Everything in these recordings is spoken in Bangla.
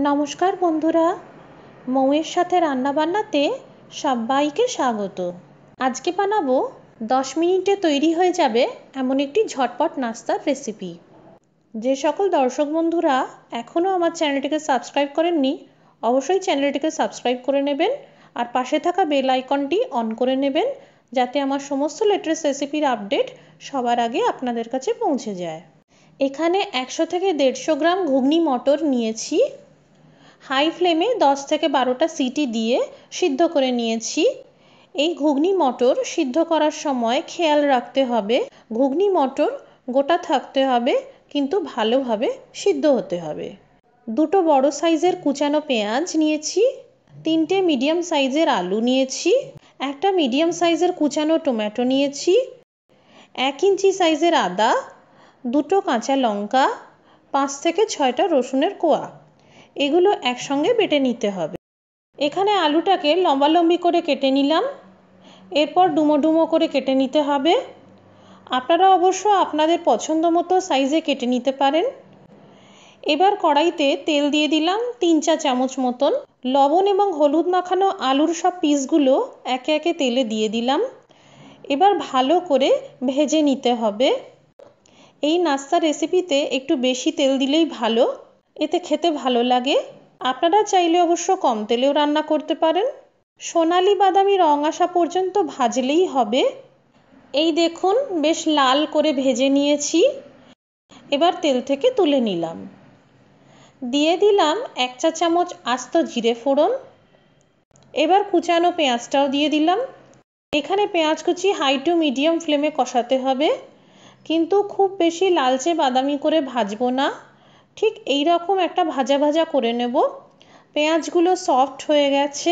নমস্কার বন্ধুরা, মৌয়ের সাথে রান্নাবান্নাতে সবাইকে স্বাগত। আজকে বানাবো 10 মিনিটে তৈরি হয়ে যাবে এমন একটি ঝটপট নাস্তার রেসিপি। যে সকল দর্শক বন্ধুরা এখনও আমার চ্যানেলটিকে সাবস্ক্রাইব করেননি, অবশ্যই চ্যানেলটিকে সাবস্ক্রাইব করে নেবেন আর পাশে থাকা বেল আইকনটি অন করে নেবেন, যাতে আমার সমস্ত লেটেস্ট রেসিপির আপডেট সবার আগে আপনাদের কাছে পৌঁছে যায়। এখানে 100 থেকে 150 গ্রাম ঘুগনি মটর নিয়েছি। হাই ফ্লেমে 10 থেকে 12টা সিটি দিয়ে সিদ্ধ করে নিয়েছি। এই ঘুগনি মটর সিদ্ধ করার সময় খেয়াল রাখতে হবে ঘুগনি মটর গোটা থাকতে হবে, কিন্তু ভালোভাবে সিদ্ধ হতে হবে। দুটো বড় সাইজের কুচানো পেঁয়াজ নিয়েছি, 3টে মিডিয়াম সাইজের আলু নিয়েছি, একটা মিডিয়াম সাইজের কুচানো টমেটো নিয়েছি, 1 ইঞ্চি সাইজের আদা, দুটো কাঁচা লঙ্কা, 5 থেকে 6টা রসুনের কোয়া। এগুলো একসঙ্গে বেটে নিতে হবে। এখানে আলুটাকে লম্বালম্বি করে কেটে নিলাম, এরপর ডুমো ডুমো করে কেটে নিতে হবে। আপনারা অবশ্য আপনাদের পছন্দ মতো সাইজে কেটে নিতে পারেন। এবার কড়াইতে তেল দিয়ে দিলাম 3-4 চামচ মতন। লবণ এবং হলুদ মাখানো আলুর সব পিসগুলো একে একে তেলে দিয়ে দিলাম। এবার ভালো করে ভেজে নিতে হবে। এই নাস্তার রেসিপিতে একটু বেশি তেল দিলেই ভালো, এতে খেতে ভালো লাগে। আপনারা চাইলে অবশ্য কম তেলেও রান্না করতে পারেন। সোনালি বাদামি রং আসা পর্যন্ত ভাজলেই হবে। এই দেখুন, বেশ লাল করে ভেজে নিয়েছি। এবার তেল থেকে তুলে নিলাম। দিয়ে দিলাম 1 চা চামচ আস্ত জিরে ফোড়ন। এবার কুচানো পেঁয়াজটাও দিয়ে দিলাম। এখানে পেঁয়াজ কুচি হাই টু মিডিয়াম ফ্লেমে কষাতে হবে, কিন্তু খুব বেশি লালচে বাদামি করে ভাজবো না। ঠিক এই রকম একটা ভাজা ভাজা করে নেব। পেঁয়াজগুলো সফট হয়ে গেছে।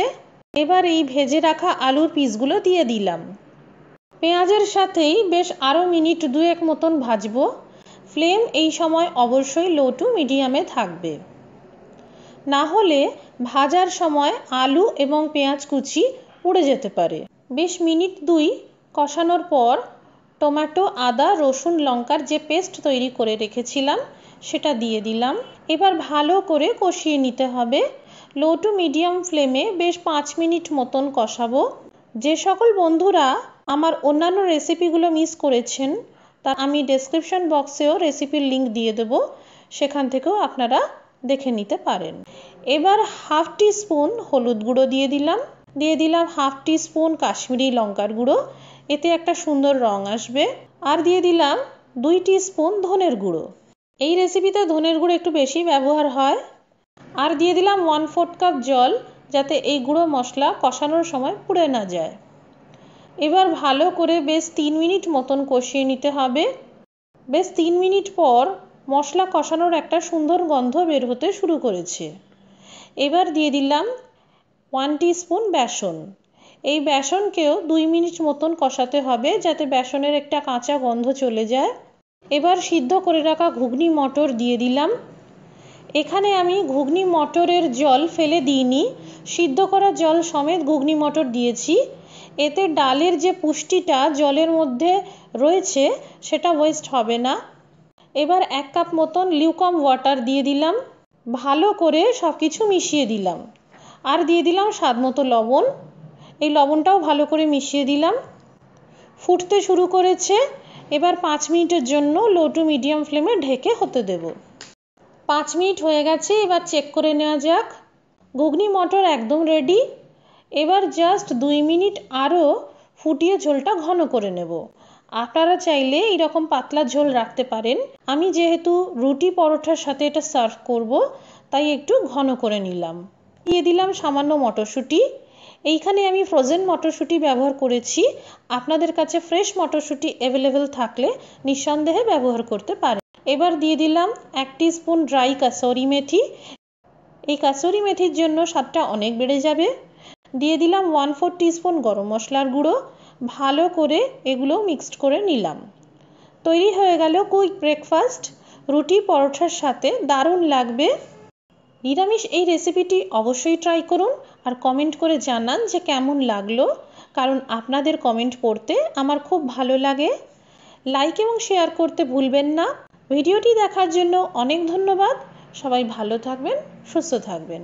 এবার এই ভেজে রাখা আলুর পিসগুলো দিয়ে দিলাম। পেঁয়াজের সাথেই বেশ আরও মিনিট 2 মতন ভাজবো। ফ্লেম এই সময় অবশ্যই লো টু মিডিয়ামে থাকবে, না হলে ভাজার সময় আলু এবং পেঁয়াজ কুচি পুড়ে যেতে পারে। বেশ মিনিট 2 কষানোর পর টমেটো, আদা, রসুন, লঙ্কার যে পেস্ট তৈরি করে রেখেছিলাম সেটা দিয়ে দিলাম। এবার ভালো করে কষিয়ে নিতে হবে। লো টু মিডিয়াম ফ্লেমে বেশ 5 মিনিট মতন কষাবো। যে সকল বন্ধুরা আমার অন্যান্য রেসিপিগুলো মিস করেছেন, তা আমি ডেসক্রিপশন বক্সেও রেসিপির লিঙ্ক দিয়ে দেব, সেখান থেকেও আপনারা দেখে নিতে পারেন। এবার হাফ টিস্পুন হলুদ গুঁড়ো দিয়ে দিলাম হাফ টিস্পুন কাশ্মীরি লঙ্কার গুঁড়ো, এতে একটা সুন্দর রং আসবে। আর দিয়ে দিলাম 2 টিস্পুন ধনের গুঁড়ো। এই রেসিপিতে ধনের গুঁড়ো একটু বেশি ব্যবহার হয়। আর দিয়ে দিলাম 1/4 কাপ জল, যাতে এই গুঁড়ো মশলা কষানোর সময় পুড়ে না যায়। এবার ভালো করে বেশ 3 মিনিট মতন কষিয়ে নিতে হবে। বেশ 3 মিনিট পর মশলা কষানোর একটা সুন্দর গন্ধ বের হতে শুরু করেছে। এবার দিয়ে দিলাম 1 টিস্পুন বেসন। এই বেসনকেও 2 মিনিট মতন কষাতে হবে, যাতে বেসনের একটা কাঁচা গন্ধ চলে যায়। এবার সিদ্ধ করে রাখা ঘুগনি মটর দিয়ে দিলাম। এখানে আমি ঘুগনি মটরের জল ফেলে দিইনি, সিদ্ধ করা জল সমেত ঘুগনি মটর দিয়েছি। এতে ডালের যে পুষ্টিটা জলের মধ্যে রয়েছে সেটা ওয়েস্ট হবে না। এবার 1 কাপ মতন লিউকম ওয়াটার দিয়ে দিলাম। ভালো করে সব কিছু মিশিয়ে দিলাম। আর দিয়ে দিলাম স্বাদ মতো লবণ। এই লবণটাও ভালো করে মিশিয়ে দিলাম। ফুটতে শুরু করেছে। এবার 5 মিনিটের জন্য লো টু মিডিয়াম ফ্লেমে ঢেকে হতে দেব। 5 মিনিট হয়ে গেছে, এবার চেক করে নেওয়া যাক। ঘুগনি মটর একদম রেডি। এবার জাস্ট 2 মিনিট আরও ফুটিয়ে ঝোলটা ঘন করে নেব। আপনারা চাইলে এইরকম পাতলা ঝোল রাখতে পারেন। আমি যেহেতু রুটি পরোটার সাথে এটা সার্ভ করব, তাই একটু ঘন করে নিলাম। দিয়ে দিলাম সামান্য মটরশুঁটি। এইখানে আমি ফ্রোজেন মটরশুঁটি ব্যবহার করেছি। আপনাদের কাছে ফ্রেশ মটরশুঁটি অ্যাভেলেবেল থাকলে নিঃসন্দেহে ব্যবহার করতে পারেন। এবার দিয়ে দিলাম 1 টিস্পুন ড্রাই কাসুরি মেথি। এই কাসুরি মেথির জন্য স্বাদটা অনেক বেড়ে যাবে। দিয়ে দিলাম 1/4 টিস্পুন গরম মশলার গুঁড়ো। ভালো করে এগুলো মিক্সড করে নিলাম। তৈরি হয়ে গেল কুইক ব্রেকফাস্ট। রুটি পরোটার সাথে দারুণ লাগবে। নিরামিষ এই রেসিপিটি অবশ্যই ট্রাই করুন আর কমেন্ট করে জানান যে কেমন লাগলো, কারণ আপনাদের কমেন্ট পড়তে আমার খুব ভালো লাগে। লাইক এবং শেয়ার করতে ভুলবেন না। ভিডিওটি দেখার জন্য অনেক ধন্যবাদ। সবাই ভালো থাকবেন, সুস্থ থাকবেন।